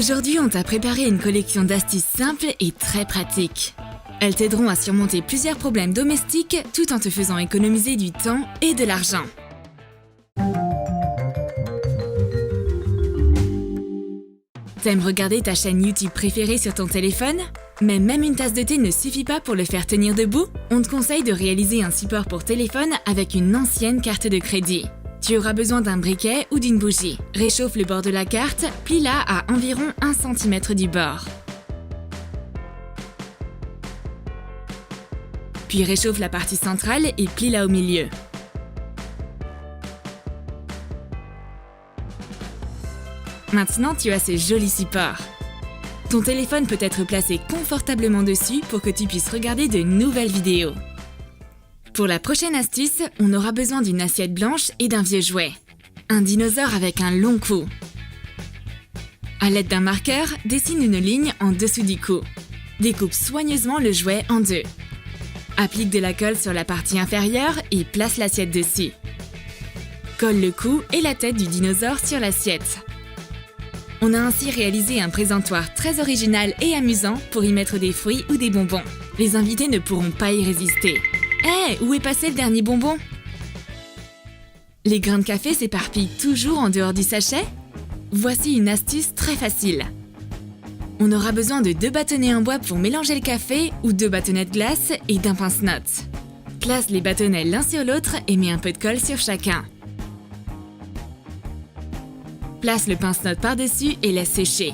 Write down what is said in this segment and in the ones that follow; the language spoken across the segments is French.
Aujourd'hui, on t'a préparé une collection d'astuces simples et très pratiques. Elles t'aideront à surmonter plusieurs problèmes domestiques tout en te faisant économiser du temps et de l'argent. T'aimes regarder ta chaîne YouTube préférée sur ton téléphone? Mais même une tasse de thé ne suffit pas pour le faire tenir debout? On te conseille de réaliser un support pour téléphone avec une ancienne carte de crédit. Tu auras besoin d'un briquet ou d'une bougie. Réchauffe le bord de la carte, plie-la à environ 1 cm du bord. Puis réchauffe la partie centrale et plie-la au milieu. Maintenant, tu as ce joli support. Ton téléphone peut être placé confortablement dessus pour que tu puisses regarder de nouvelles vidéos. Pour la prochaine astuce, on aura besoin d'une assiette blanche et d'un vieux jouet. Un dinosaure avec un long cou. À l'aide d'un marqueur, dessine une ligne en dessous du cou. Découpe soigneusement le jouet en deux. Applique de la colle sur la partie inférieure et place l'assiette dessus. Colle le cou et la tête du dinosaure sur l'assiette. On a ainsi réalisé un présentoir très original et amusant pour y mettre des fruits ou des bonbons. Les invités ne pourront pas y résister. Hé, où est passé le dernier bonbon? Les grains de café s'éparpillent toujours en dehors du sachet? Voici une astuce très facile. On aura besoin de 2 bâtonnets en bois pour mélanger le café ou 2 bâtonnets de glace et d'un pince-notes. Place les bâtonnets l'un sur l'autre et mets un peu de colle sur chacun. Place le pince-notes par-dessus et laisse sécher.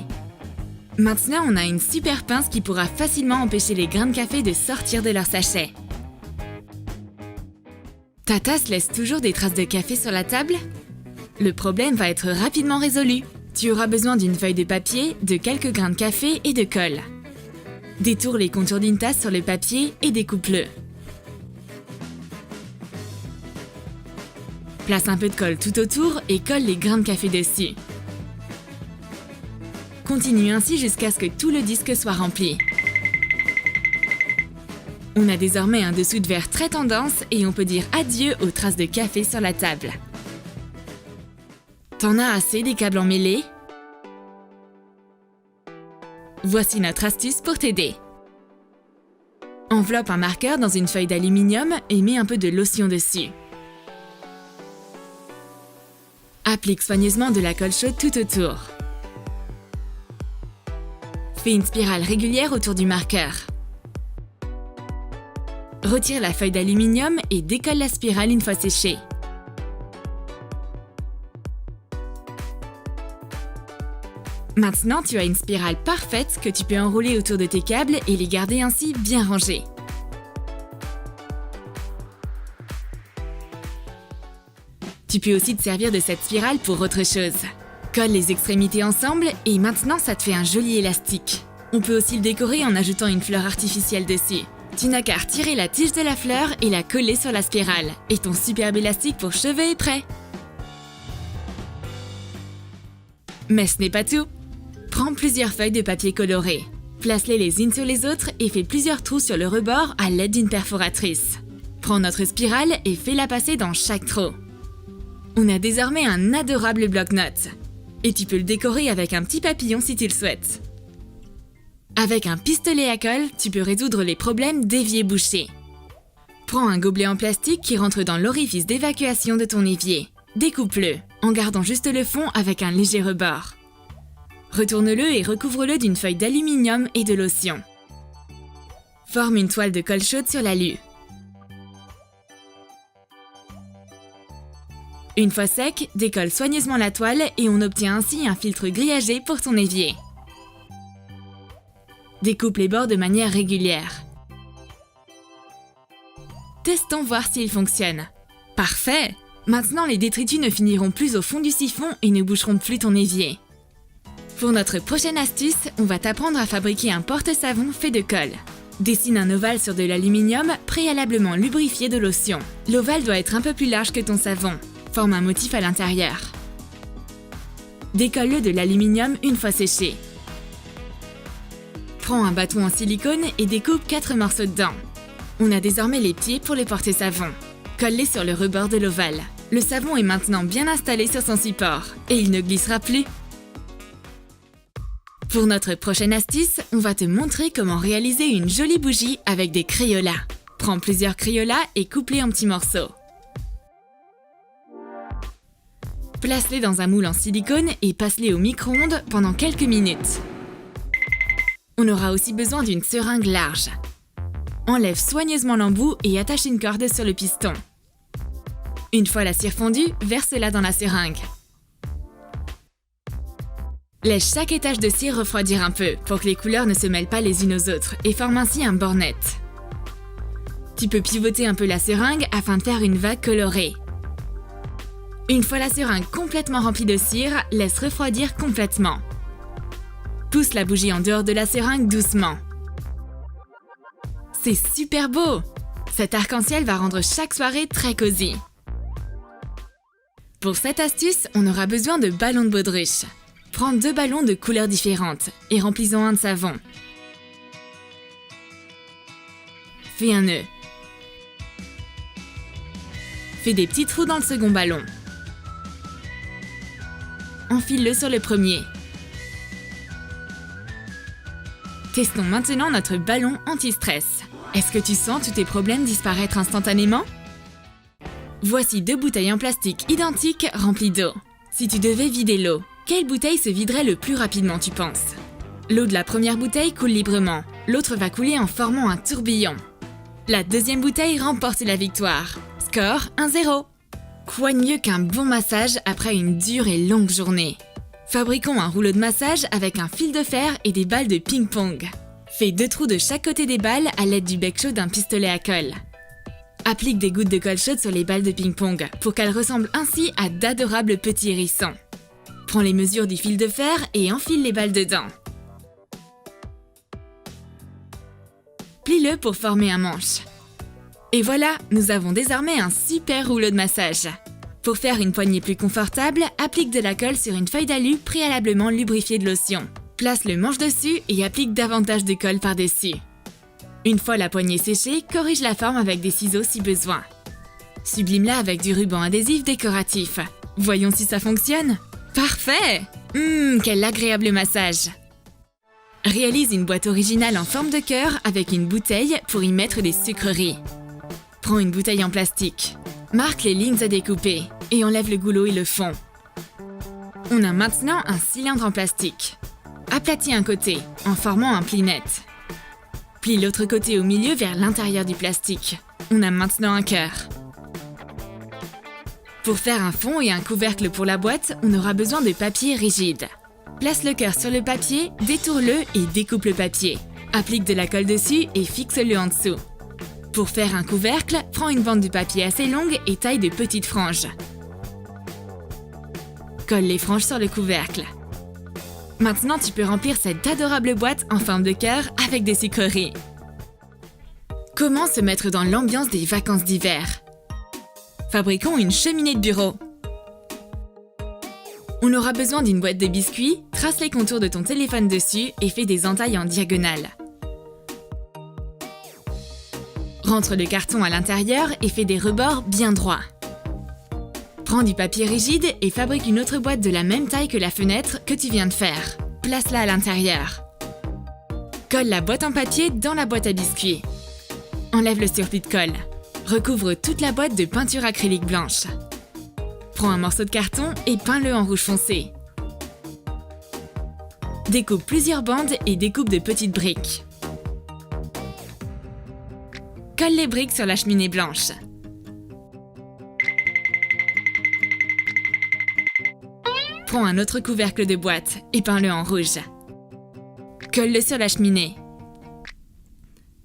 Maintenant, on a une super pince qui pourra facilement empêcher les grains de café de sortir de leur sachet. Ta tasse laisse toujours des traces de café sur la table? Le problème va être rapidement résolu. Tu auras besoin d'une feuille de papier, de quelques grains de café et de colle. Détourne les contours d'une tasse sur le papier et découpe-le. Place un peu de colle tout autour et colle les grains de café dessus. Continue ainsi jusqu'à ce que tout le disque soit rempli. On a désormais un dessous de verre très tendance et on peut dire adieu aux traces de café sur la table. T'en as assez des câbles emmêlés? Voici notre astuce pour t'aider. Enveloppe un marqueur dans une feuille d'aluminium et mets un peu de lotion dessus. Applique soigneusement de la colle chaude tout autour. Fais une spirale régulière autour du marqueur. Retire la feuille d'aluminium et décolle la spirale une fois séchée. Maintenant, tu as une spirale parfaite que tu peux enrouler autour de tes câbles et les garder ainsi bien rangés. Tu peux aussi te servir de cette spirale pour autre chose. Colle les extrémités ensemble et maintenant ça te fait un joli élastique. On peut aussi le décorer en ajoutant une fleur artificielle dessus. Tu n'as qu'à retirer la tige de la fleur et la coller sur la spirale. Et ton superbe élastique pour cheveux est prêt. Mais ce n'est pas tout. Prends plusieurs feuilles de papier coloré. Place-les les unes sur les autres et fais plusieurs trous sur le rebord à l'aide d'une perforatrice. Prends notre spirale et fais-la passer dans chaque trou. On a désormais un adorable bloc-notes. Et tu peux le décorer avec un petit papillon si tu le souhaites. Avec un pistolet à colle, tu peux résoudre les problèmes d'évier-bouché. Prends un gobelet en plastique qui rentre dans l'orifice d'évacuation de ton évier. Découpe-le, en gardant juste le fond avec un léger rebord. Retourne-le et recouvre-le d'une feuille d'aluminium et de lotion. Forme une toile de colle chaude sur l'alu. Une fois sec, décolle soigneusement la toile et on obtient ainsi un filtre grillagé pour ton évier. Découpe les bords de manière régulière. Testons voir s'il fonctionne. Parfait! Maintenant, les détritus ne finiront plus au fond du siphon et ne boucheront plus ton évier. Pour notre prochaine astuce, on va t'apprendre à fabriquer un porte-savon fait de colle. Dessine un ovale sur de l'aluminium préalablement lubrifié de lotion. L'ovale doit être un peu plus large que ton savon. Forme un motif à l'intérieur. Décolle-le de l'aluminium une fois séché. Prends un bâton en silicone et découpe 4 morceaux dedans. On a désormais les pieds pour le porte-savon. Colle-les sur le rebord de l'ovale. Le savon est maintenant bien installé sur son support et il ne glissera plus. Pour notre prochaine astuce, on va te montrer comment réaliser une jolie bougie avec des Crayolas. Prends plusieurs Crayolas et coupe-les en petits morceaux. Place-les dans un moule en silicone et passe-les au micro-ondes pendant quelques minutes. On aura aussi besoin d'une seringue large. Enlève soigneusement l'embout et attache une corde sur le piston. Une fois la cire fondue, verse-la dans la seringue. Laisse chaque étage de cire refroidir un peu pour que les couleurs ne se mêlent pas les unes aux autres et forment ainsi un bord net. Tu peux pivoter un peu la seringue afin de faire une vague colorée. Une fois la seringue complètement remplie de cire, laisse refroidir complètement. Pousse la bougie en dehors de la seringue doucement. C'est super beau! Cet arc-en-ciel va rendre chaque soirée très cosy. Pour cette astuce, on aura besoin de ballons de baudruche. Prends 2 ballons de couleurs différentes et remplis-en un de savon. Fais un nœud. Fais des petits trous dans le second ballon. Enfile-le sur le premier. Testons maintenant notre ballon anti-stress. Est-ce que tu sens tous tes problèmes disparaître instantanément? Voici 2 bouteilles en plastique identiques remplies d'eau. Si tu devais vider l'eau, quelle bouteille se viderait le plus rapidement, tu penses? L'eau de la première bouteille coule librement, l'autre va couler en formant un tourbillon. La deuxième bouteille remporte la victoire. Score 1-0. Quoi de mieux qu'un bon massage après une dure et longue journée? Fabriquons un rouleau de massage avec un fil de fer et des balles de ping-pong. Fais 2 trous de chaque côté des balles à l'aide du bec chaud d'un pistolet à colle. Applique des gouttes de colle chaude sur les balles de ping-pong pour qu'elles ressemblent ainsi à d'adorables petits hérissons. Prends les mesures du fil de fer et enfile les balles dedans. Plie-le pour former un manche. Et voilà, nous avons désormais un super rouleau de massage. Pour faire une poignée plus confortable, applique de la colle sur une feuille d'alu préalablement lubrifiée de lotion. Place le manche dessus et applique davantage de colle par-dessus. Une fois la poignée séchée, corrige la forme avec des ciseaux si besoin. Sublime-la avec du ruban adhésif décoratif. Voyons si ça fonctionne. Parfait! Quel agréable massage! Réalise une boîte originale en forme de cœur avec une bouteille pour y mettre des sucreries. Prends une bouteille en plastique. Marque les lignes à découper et enlève le goulot et le fond. On a maintenant un cylindre en plastique. Aplatis un côté en formant un pli net. Plie l'autre côté au milieu vers l'intérieur du plastique. On a maintenant un cœur. Pour faire un fond et un couvercle pour la boîte, on aura besoin de papier rigide. Place le cœur sur le papier, détourne-le et découpe le papier. Applique de la colle dessus et fixe-le en dessous. Pour faire un couvercle, prends une bande de papier assez longue et taille de petites franges. Colle les franges sur le couvercle. Maintenant, tu peux remplir cette adorable boîte en forme de cœur avec des sucreries. Comment se mettre dans l'ambiance des vacances d'hiver? Fabriquons une cheminée de bureau. On aura besoin d'une boîte de biscuits, trace les contours de ton téléphone dessus et fais des entailles en diagonale. Rentre le carton à l'intérieur et fais des rebords bien droits. Prends du papier rigide et fabrique une autre boîte de la même taille que la fenêtre que tu viens de faire. Place-la à l'intérieur. Colle la boîte en papier dans la boîte à biscuits. Enlève le surplus de colle. Recouvre toute la boîte de peinture acrylique blanche. Prends un morceau de carton et peins-le en rouge foncé. Découpe plusieurs bandes et découpe de petites briques. Colle les briques sur la cheminée blanche. Prends un autre couvercle de boîte et peins-le en rouge. Colle-le sur la cheminée.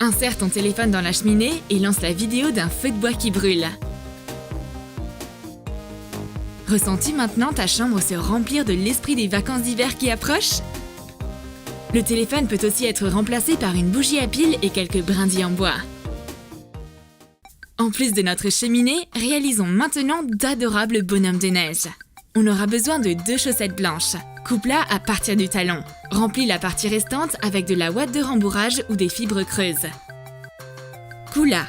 Insère ton téléphone dans la cheminée et lance la vidéo d'un feu de bois qui brûle. Ressens-tu maintenant ta chambre se remplir de l'esprit des vacances d'hiver qui approchent? Le téléphone peut aussi être remplacé par une bougie à piles et quelques brindilles en bois. En plus de notre cheminée, réalisons maintenant d'adorables bonhommes de neige. On aura besoin de 2 chaussettes blanches. Coupe-la à partir du talon. Remplis la partie restante avec de la ouate de rembourrage ou des fibres creuses. Coule-la.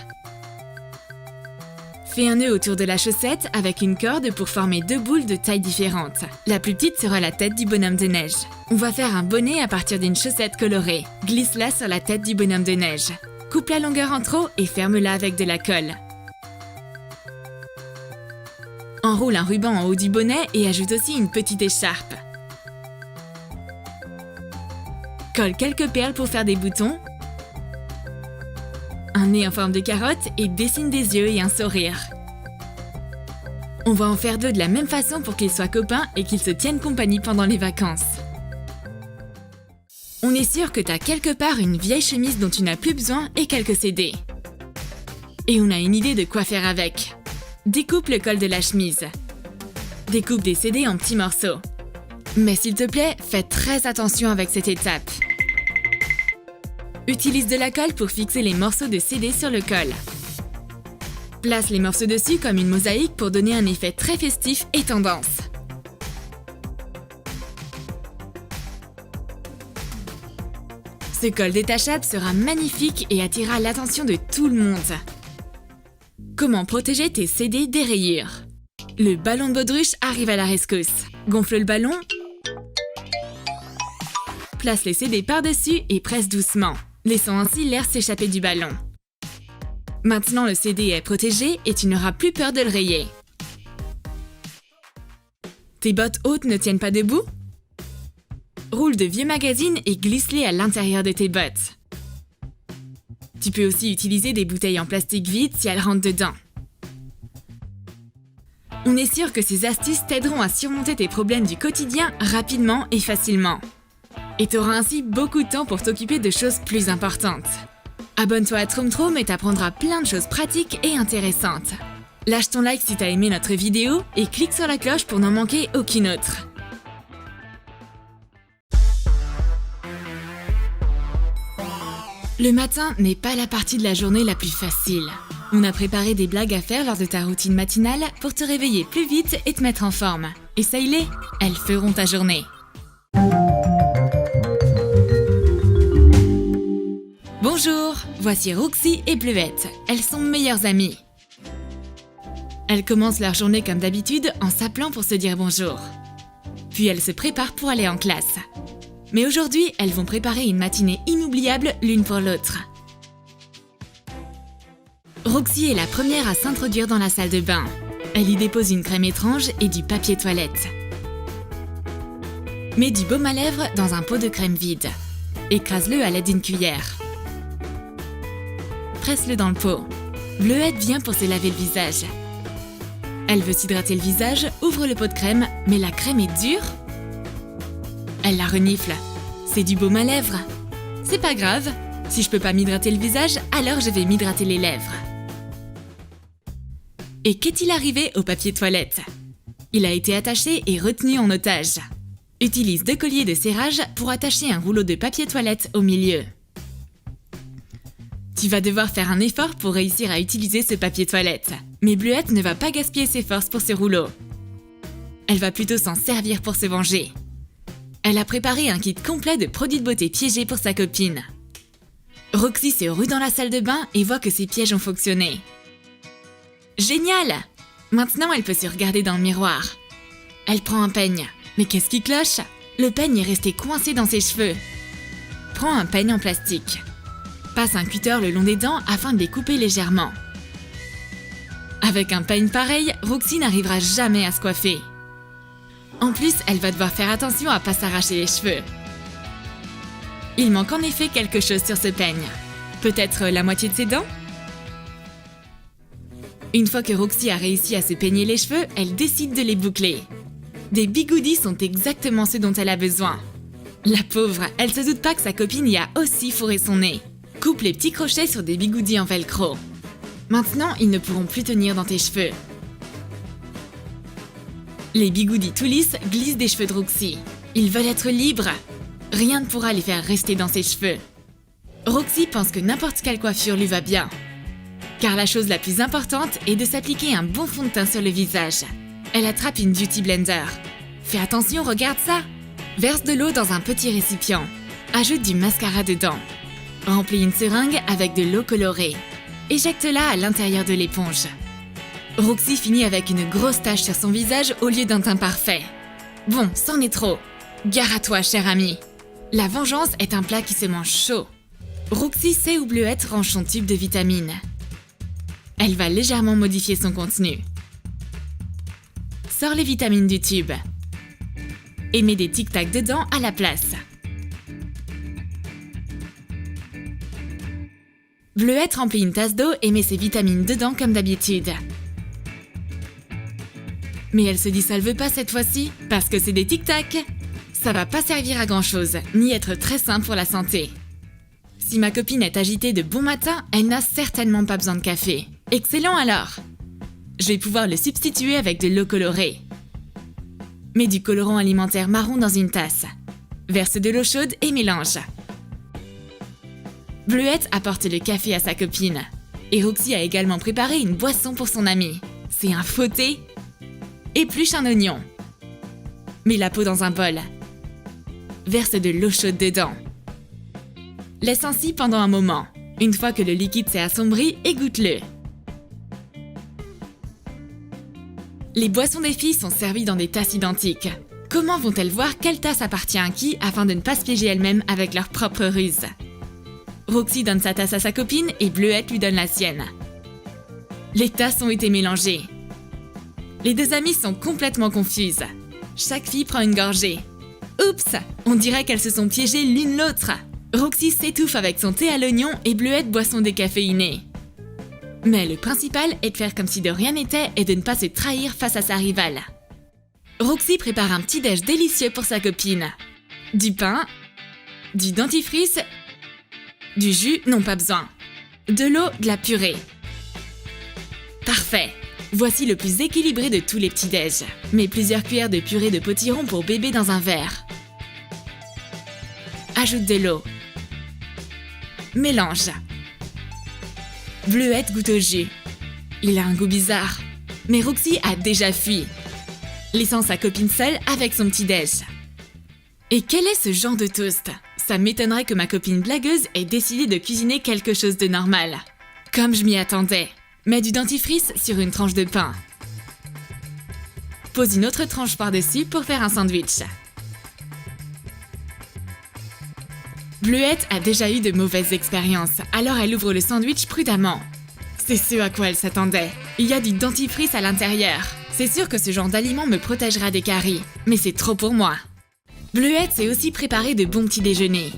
Fais un nœud autour de la chaussette avec une corde pour former 2 boules de tailles différentes. La plus petite sera la tête du bonhomme de neige. On va faire un bonnet à partir d'une chaussette colorée. Glisse-la sur la tête du bonhomme de neige. Coupe la longueur en trop et ferme-la avec de la colle. Enroule un ruban en haut du bonnet et ajoute aussi une petite écharpe. Colle quelques perles pour faire des boutons, un nez en forme de carotte et dessine des yeux et un sourire. On va en faire 2 de la même façon pour qu'ils soient copains et qu'ils se tiennent compagnie pendant les vacances. On est sûr que tu as quelque part une vieille chemise dont tu n'as plus besoin et quelques CD. Et on a une idée de quoi faire avec. Découpe le col de la chemise. Découpe des CD en petits morceaux. Mais s'il te plaît, fais très attention avec cette étape. Utilise de la colle pour fixer les morceaux de CD sur le col. Place les morceaux dessus comme une mosaïque pour donner un effet très festif et tendance. Ce col détachable sera magnifique et attirera l'attention de tout le monde. Comment protéger tes CD des rayures? Le ballon de baudruche arrive à la rescousse. Gonfle le ballon. Place les CD par-dessus et presse doucement, laissant ainsi l'air s'échapper du ballon. Maintenant le CD est protégé et tu n'auras plus peur de le rayer. Tes bottes hautes ne tiennent pas debout? Roule de vieux magazines et glisse-les à l'intérieur de tes bottes. Tu peux aussi utiliser des bouteilles en plastique vide si elles rentrent dedans. On est sûr que ces astuces t'aideront à surmonter tes problèmes du quotidien rapidement et facilement. Et tu auras ainsi beaucoup de temps pour t'occuper de choses plus importantes. Abonne-toi à Troum Troum et t'apprendras plein de choses pratiques et intéressantes. Lâche ton like si t'as aimé notre vidéo et clique sur la cloche pour n'en manquer aucune autre. Le matin n'est pas la partie de la journée la plus facile. On a préparé des blagues à faire lors de ta routine matinale pour te réveiller plus vite et te mettre en forme. Essaye-les, elles feront ta journée. Bonjour, voici Roxy et Bleuette. Elles sont meilleures amies. Elles commencent leur journée comme d'habitude en s'appelant pour se dire bonjour. Puis elles se préparent pour aller en classe. Mais aujourd'hui, elles vont préparer une matinée inoubliable l'une pour l'autre. Roxy est la première à s'introduire dans la salle de bain. Elle y dépose une crème étrange et du papier toilette. Mets du baume à lèvres dans un pot de crème vide. Écrase-le à l'aide d'une cuillère. Presse-le dans le pot. Bleuette vient pour se laver le visage. Elle veut s'hydrater le visage, ouvre le pot de crème, mais la crème est dure. Elle la renifle. C'est du baume à lèvres. C'est pas grave. Si je peux pas m'hydrater le visage, alors je vais m'hydrater les lèvres. Et qu'est-il arrivé au papier toilette? Il a été attaché et retenu en otage. Utilise 2 colliers de serrage pour attacher un rouleau de papier toilette au milieu. Tu vas devoir faire un effort pour réussir à utiliser ce papier toilette. Mais Bleuette ne va pas gaspiller ses forces pour ce rouleau. Elle va plutôt s'en servir pour se venger. Elle a préparé un kit complet de produits de beauté piégés pour sa copine. Roxy se rue dans la salle de bain et voit que ses pièges ont fonctionné. Génial! Maintenant, elle peut se regarder dans le miroir. Elle prend un peigne. Mais qu'est-ce qui cloche? Le peigne est resté coincé dans ses cheveux. Prends un peigne en plastique. Passe un cutter le long des dents afin de les couper légèrement. Avec un peigne pareil, Roxy n'arrivera jamais à se coiffer. En plus, elle va devoir faire attention à ne pas s'arracher les cheveux. Il manque en effet quelque chose sur ce peigne. Peut-être la moitié de ses dents? Une fois que Roxy a réussi à se peigner les cheveux, elle décide de les boucler. Des bigoudis sont exactement ce dont elle a besoin. La pauvre, elle se doute pas que sa copine y a aussi fourré son nez. Coupe les petits crochets sur des bigoudis en velcro. Maintenant, ils ne pourront plus tenir dans tes cheveux. Les bigoudis tout lisses glissent des cheveux de Roxy. Ils veulent être libres. Rien ne pourra les faire rester dans ses cheveux. Roxy pense que n'importe quelle coiffure lui va bien. Car la chose la plus importante est de s'appliquer un bon fond de teint sur le visage. Elle attrape une beauty blender. Fais attention, regarde ça! Verse de l'eau dans un petit récipient. Ajoute du mascara dedans. Remplis une seringue avec de l'eau colorée. Éjecte-la à l'intérieur de l'éponge. Roxy finit avec une grosse tache sur son visage au lieu d'un teint parfait. Bon, c'en est trop. Gare à toi, cher ami. La vengeance est un plat qui se mange chaud. Roxy sait où Bleuette range son tube de vitamines. Elle va légèrement modifier son contenu. Sors les vitamines du tube. Et mets des tic-tac dedans à la place. Bleuette remplit une tasse d'eau et met ses vitamines dedans comme d'habitude. Mais elle se dissolve pas cette fois-ci parce que c'est des tic-tac. Ça va pas servir à grand-chose, ni être très sain pour la santé. Si ma copine est agitée de bon matin, elle n'a certainement pas besoin de café. Excellent alors! Je vais pouvoir le substituer avec de l'eau colorée. Mets du colorant alimentaire marron dans une tasse. Verse de l'eau chaude et mélange. Bleuette apporte le café à sa copine. Et Roxy a également préparé une boisson pour son amie. C'est un faux thé. Épluche un oignon. Mets la peau dans un bol. Verse de l'eau chaude dedans. Laisse ainsi pendant un moment. Une fois que le liquide s'est assombri, égoutte-le. Les boissons des filles sont servies dans des tasses identiques. Comment vont-elles voir quelle tasse appartient à qui afin de ne pas se piéger elles-mêmes avec leur propre ruse? Roxy donne sa tasse à sa copine et Bleuette lui donne la sienne. Les tasses ont été mélangées. Les deux amies sont complètement confuses. Chaque fille prend une gorgée. Oups! On dirait qu'elles se sont piégées l'une l'autre. Roxy s'étouffe avec son thé à l'oignon et Bleuette boit son décaféiné. Mais le principal est de faire comme si de rien n'était et de ne pas se trahir face à sa rivale. Roxy prépare un petit déj délicieux pour sa copine. Du pain, du dentifrice, du jus, non pas besoin. De l'eau, de la purée. Parfait! Voici le plus équilibré de tous les petits déj. Mets plusieurs cuillères de purée de potiron pour bébé dans un verre. Ajoute de l'eau. Mélange. Bleuette goûte au jus. Il a un goût bizarre. Mais Roxy a déjà fui, laissant sa copine seule avec son petit déj. Et quel est ce genre de toast? Ça m'étonnerait que ma copine blagueuse ait décidé de cuisiner quelque chose de normal. Comme je m'y attendais. Mets du dentifrice sur une tranche de pain. Pose une autre tranche par-dessus pour faire un sandwich. Bleuette a déjà eu de mauvaises expériences, alors elle ouvre le sandwich prudemment. C'est ce à quoi elle s'attendait. Il y a du dentifrice à l'intérieur. C'est sûr que ce genre d'aliment me protégera des caries, mais c'est trop pour moi. Bleuette s'est aussi préparé de bons petits déjeuners.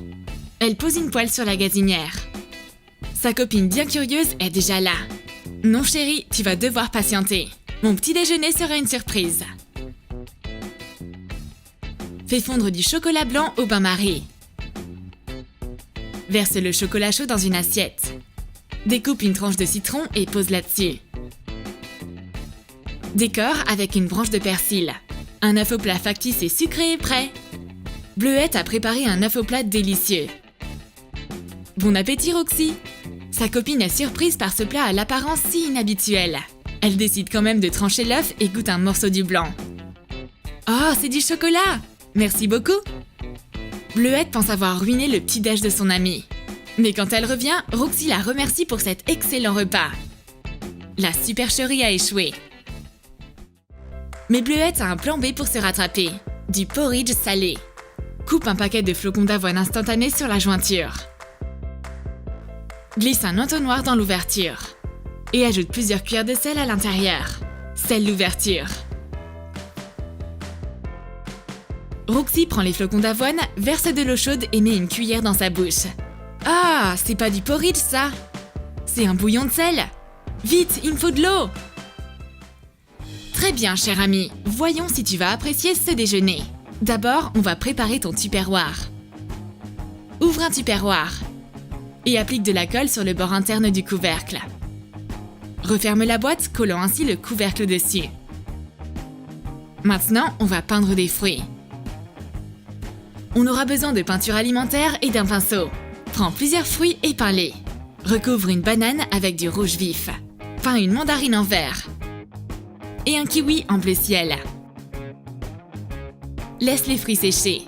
Elle pose une poêle sur la gazinière. Sa copine bien curieuse est déjà là. Non chérie, tu vas devoir patienter. Mon petit déjeuner sera une surprise. Fais fondre du chocolat blanc au bain-marie. Verse le chocolat chaud dans une assiette. Découpe une tranche de citron et pose là-dessus. Décore avec une branche de persil. Un œuf au plat factice et sucré est prêt. Bleuette a préparé un œuf au plat délicieux. Bon appétit Roxy! Sa copine est surprise par ce plat à l'apparence si inhabituelle. Elle décide quand même de trancher l'œuf et goûte un morceau du blanc. Oh, c'est du chocolat! Merci beaucoup! Bleuette pense avoir ruiné le petit déj de son amie. Mais quand elle revient, Roxy la remercie pour cet excellent repas. La supercherie a échoué. Mais Bleuette a un plan B pour se rattraper. Du porridge salé. Coupe un paquet de flocons d'avoine instantanés sur la jointure. Glisse un entonnoir dans l'ouverture. Et ajoute plusieurs cuillères de sel à l'intérieur. Scelle l'ouverture. Roxy prend les flocons d'avoine, verse de l'eau chaude et met une cuillère dans sa bouche. Ah, c'est pas du porridge ça! C'est un bouillon de sel! Vite, il me faut de l'eau! Très bien, cher ami. Voyons si tu vas apprécier ce déjeuner. D'abord, on va préparer ton tupperware. Ouvre un tupperware et applique de la colle sur le bord interne du couvercle. Referme la boîte, collant ainsi le couvercle dessus. Maintenant, on va peindre des fruits. On aura besoin de peinture alimentaire et d'un pinceau. Prends plusieurs fruits et peins-les. Recouvre une banane avec du rouge vif. Peins une mandarine en vert. Et un kiwi en bleu ciel. Laisse les fruits sécher.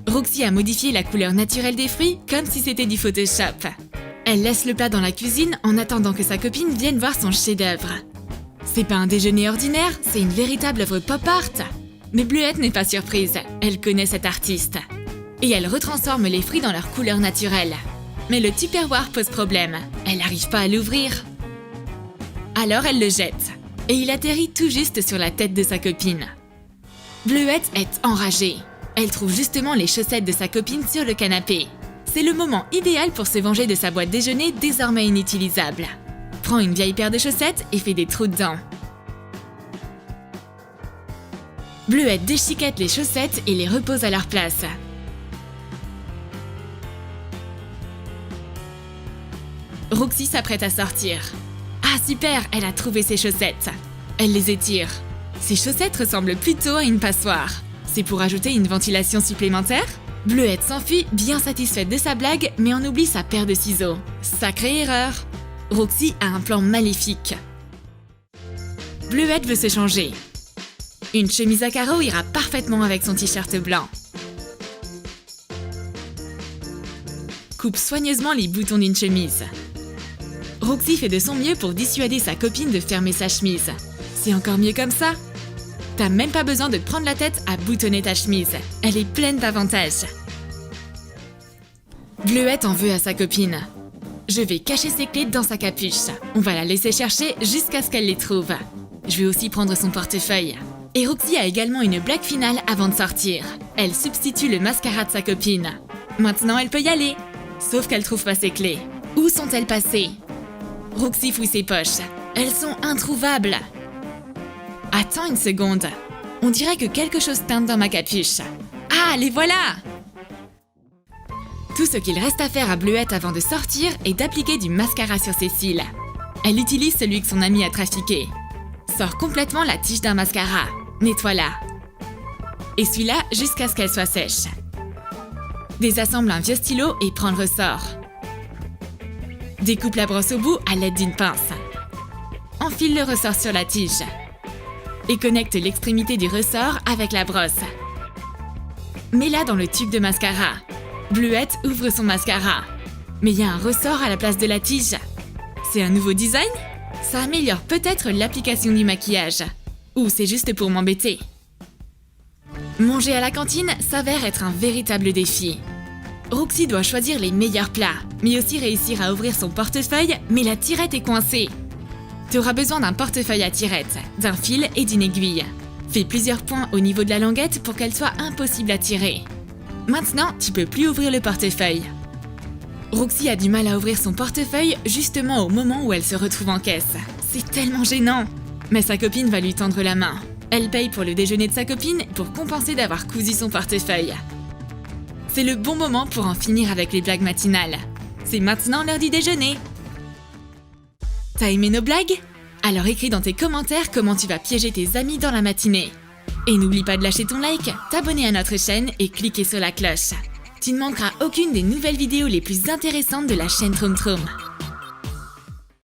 Roxy a modifié la couleur naturelle des fruits comme si c'était du Photoshop. Elle laisse le plat dans la cuisine en attendant que sa copine vienne voir son chef-d'œuvre. C'est pas un déjeuner ordinaire, c'est une véritable œuvre pop art. Mais Bleuette n'est pas surprise, elle connaît cet artiste. Et elle retransforme les fruits dans leur couleur naturelle. Mais le Tupperware pose problème, elle n'arrive pas à l'ouvrir. Alors elle le jette, et il atterrit tout juste sur la tête de sa copine. Bleuette est enragée. Elle trouve justement les chaussettes de sa copine sur le canapé. C'est le moment idéal pour se venger de sa boîte déjeuner désormais inutilisable. Prends une vieille paire de chaussettes et fais des trous dedans. Bleuette déchiquette les chaussettes et les repose à leur place. Roxy s'apprête à sortir. Ah super, elle a trouvé ses chaussettes. Elle les étire. Ces chaussettes ressemblent plutôt à une passoire. C'est pour ajouter une ventilation supplémentaire? Bleuette s'enfuit, bien satisfaite de sa blague, mais on oublie sa paire de ciseaux. Sacrée erreur! Roxy a un plan maléfique. Bleuette veut se changer. Une chemise à carreaux ira parfaitement avec son t-shirt blanc. Coupe soigneusement les boutons d'une chemise. Roxy fait de son mieux pour dissuader sa copine de fermer sa chemise. C'est encore mieux comme ça. T'as même pas besoin de te prendre la tête à boutonner ta chemise. Elle est pleine d'avantages. Bleuette en veut à sa copine. Je vais cacher ses clés dans sa capuche. On va la laisser chercher jusqu'à ce qu'elle les trouve. Je vais aussi prendre son portefeuille. Et Roxy a également une blague finale avant de sortir. Elle substitue le mascara de sa copine. Maintenant elle peut y aller. Sauf qu'elle trouve pas ses clés. Où sont-elles passées? Roxy fouille ses poches. Elles sont introuvables. Attends une seconde. On dirait que quelque chose teinte dans ma capuche. Ah, les voilà! Tout ce qu'il reste à faire à Bleuette avant de sortir est d'appliquer du mascara sur ses cils. Elle utilise celui que son amie a trafiqué. Sort complètement la tige d'un mascara. Nettoie-la. Essuie-la jusqu'à ce qu'elle soit sèche. Désassemble un vieux stylo et prends le ressort. Découpe la brosse au bout à l'aide d'une pince. Enfile le ressort sur la tige. Et connecte l'extrémité du ressort avec la brosse. Mets-la dans le tube de mascara. Bleuette ouvre son mascara. Mais il y a un ressort à la place de la tige. C'est un nouveau design? Ça améliore peut-être l'application du maquillage. Ou c'est juste pour m'embêter. Manger à la cantine s'avère être un véritable défi. Roxy doit choisir les meilleurs plats, mais aussi réussir à ouvrir son portefeuille, mais la tirette est coincée. Tu auras besoin d'un portefeuille à tirette, d'un fil et d'une aiguille. Fais plusieurs points au niveau de la languette pour qu'elle soit impossible à tirer. Maintenant, tu peux plus ouvrir le portefeuille. Roxy a du mal à ouvrir son portefeuille justement au moment où elle se retrouve en caisse. C'est tellement gênant! Mais sa copine va lui tendre la main. Elle paye pour le déjeuner de sa copine pour compenser d'avoir cousu son portefeuille. C'est le bon moment pour en finir avec les blagues matinales. C'est maintenant l'heure du déjeuner! T'as aimé nos blagues? Alors écris dans tes commentaires comment tu vas piéger tes amis dans la matinée. Et n'oublie pas de lâcher ton like, t'abonner à notre chaîne et cliquer sur la cloche. Tu ne manqueras aucune des nouvelles vidéos les plus intéressantes de la chaîne Troum Troum.